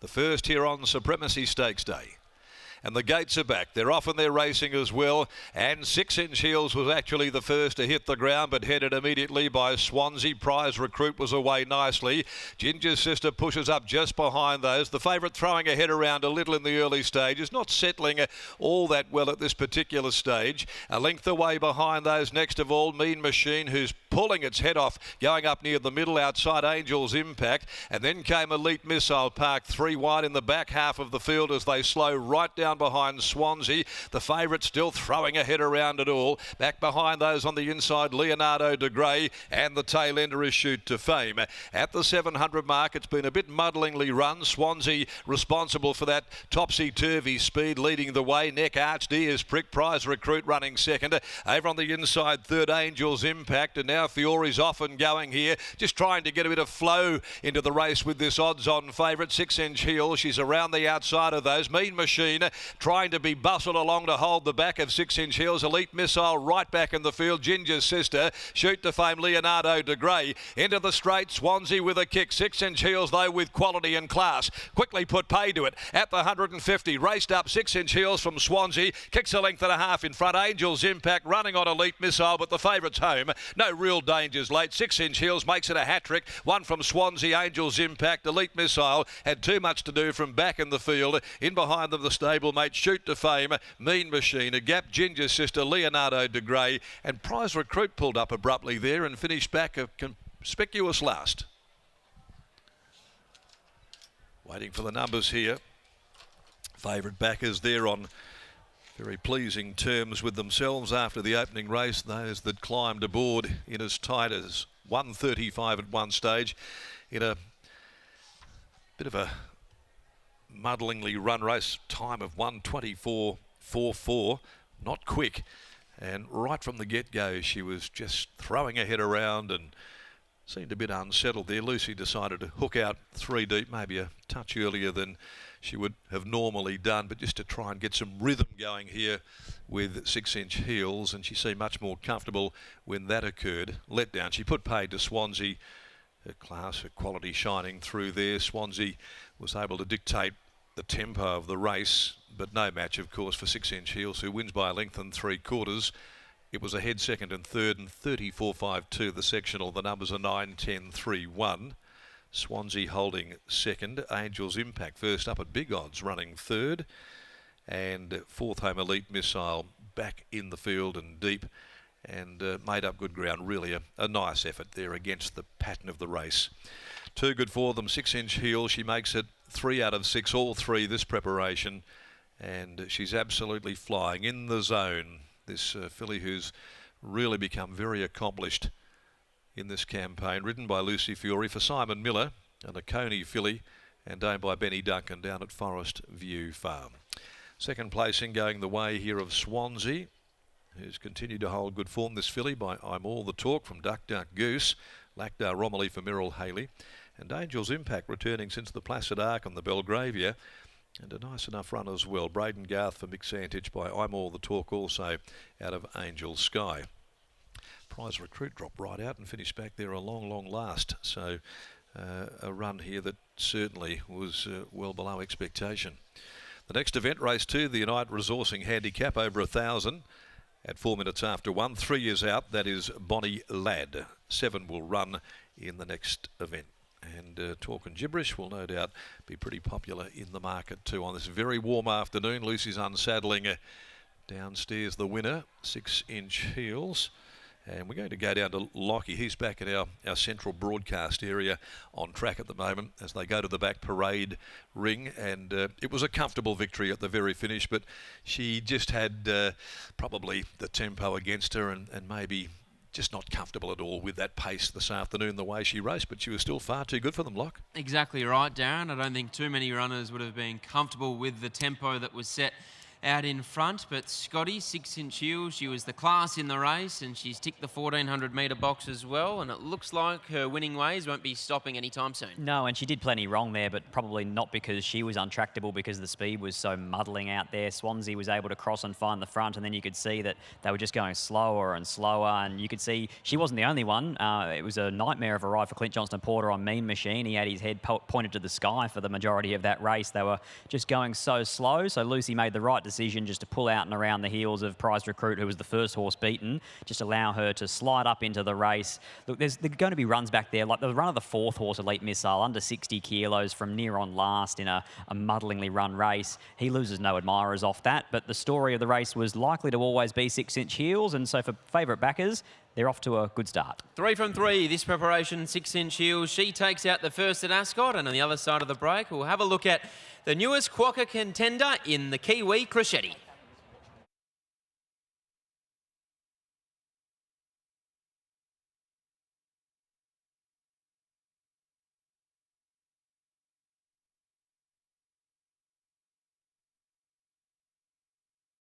The first here on Supremacy Stakes Day. And the gates are back. They're off and they're racing as well. And 6-inch Heels was actually the first to hit the ground, but headed immediately by Swansea. Prize Recruit was away nicely. Ginger's Sister pushes up just behind those. The favourite throwing ahead around a little in the early stages, not settling all that well at this particular stage. A length away behind those. Next of all, Mean Machine, who's pulling its head off, going up near the middle outside Angel's Impact. And then came Elite Missile, parked 3 wide in the back half of the field as they slow right down behind Swansea. The favourite still throwing ahead around it all. Back behind those on the inside, Leonardo de Grey, and the tail ender is Shoot to Fame. At the 700 mark, it's been a bit muddlingly run. Swansea responsible for that topsy-turvy speed, leading the way. Neck Arched is Prick. Prize Recruit running second. Over on the inside, third, Angel's Impact, and now FIORE's off and going here, just trying to get a bit of flow into the race with this odds-on favourite. 6-inch Heel, she's around the outside of those. Mean Machine trying to be bustled along to hold the back of 6-inch Heels. Elite Missile right back in the field. Ginger's Sister, Shoot to Fame, Leonardo de Grey into the straight. Swansea with a kick. 6-inch Heels though with quality and class. Quickly put pay to it at the 150. Raced up 6-inch Heels from Swansea. Kicks a length and a half in front. Angel's Impact running on Elite Missile, but the favourite's home. No real dangers late. 6-inch Heels makes it a hat-trick. One from Swansea, Angel's Impact. Elite Missile had too much to do from back in the field. In behind them, the stable mate Shoot to Fame, Mean Machine, a gap, Ginger's Sister, Leonardo de Grey, and Prize Recruit pulled up abruptly there and finished back a conspicuous last. Waiting for the numbers here. Favourite backers there on very pleasing terms with themselves after the opening race. Those that climbed aboard in as tight as 1:35 at one stage in a bit of a muddlingly run race time of 1:24.44, not quick, and right from the get-go she was just throwing her head around and seemed a bit unsettled there. Lucy decided to hook out 3 deep, maybe a touch earlier than she would have normally done, but just to try and get some rhythm going here with 6-inch Heels, and she seemed much more comfortable when that occurred. Let down, she put paid to Swansea. Her class, her quality shining through there. Swansea was able to dictate the tempo of the race, but no match, of course, for 6-inch Heels, who wins by a length and 3/4. It was ahead second and third, and 34.52 the sectional. The numbers are 9, 10, 3, 1. Swansea holding second. Angel's Impact first up at big odds, running third. And fourth home, Elite Missile back in the field and deep, and made up good ground. Really a nice effort there against the pattern of the race. Too good for them. 6-inch Heel, she makes it 3 out of 6, all 3 this preparation, and she's absolutely flying in the zone. This filly who's really become very accomplished in this campaign, ridden by Lucy FIORE for Simon Miller, and a Coney filly, and owned by Benny Duncan down at Forest View Farm. Second placing going the way here of Swansea, who's continued to hold good form. This filly by I'm All the Talk from Duck Duck Goose, Lactar Romilly for Merrill Haley, and Angel's Impact returning since the Placid Arc on the Belgravia, and a nice enough run as well. Braden Garth for Mick Santich by I'm All the Talk, also out of Angel Sky. Prize Recruit dropped right out and finished back there a long last. So a run here that certainly was well below expectation. The next event, race 2, the United Resourcing Handicap over 1,000 at 4 minutes after 1. 3 years out, that is Bonnie Ladd. 7 will run in the next event. And Talk and Gibberish will no doubt be pretty popular in the market too on this very warm afternoon. Lucy's unsaddling downstairs the winner, 6-inch Heels. And we're going to go down to Lockie. He's back at our central broadcast area on track at the moment as they go to the back parade ring. And it was a comfortable victory at the very finish, but she just had probably the tempo against her and maybe just not comfortable at all with that pace this afternoon, the way she raced, but she was still far too good for them, Locke. Exactly right, Darren. I don't think too many runners would have been comfortable with the tempo that was set out in front, but Scotty, 6-inch heel, she was the class in the race, and she's ticked the 1400 metre box as well, and it looks like her winning ways won't be stopping anytime soon. No, and she did plenty wrong there, but probably not because she was untractable, because the speed was so muddling out there. Swansea was able to cross and find the front, and then you could see that they were just going slower and slower, and you could see she wasn't the only one. It was a nightmare of a ride for Clint Johnston-Porter on Mean Machine. He had his head pointed to the sky for the majority of that race. They were just going so slow, so Lucy made the right decision just to pull out and around the heels of Prized Recruit, who was the first horse beaten, just allow her to slide up into the race. Look, there's going to be runs back there, like the run of the fourth horse, Elite Missile, under 60 kilos from near on last in a muddlingly run race. He loses no admirers off that, but the story of the race was likely to always be 6-inch heels, and so for favourite backers, they're off to a good start. 3 from 3, this preparation, 6-inch heels. She takes out the first at Ascot, and on the other side of the break, we'll have a look at the newest Quokka contender in the Kiwi Crescetti.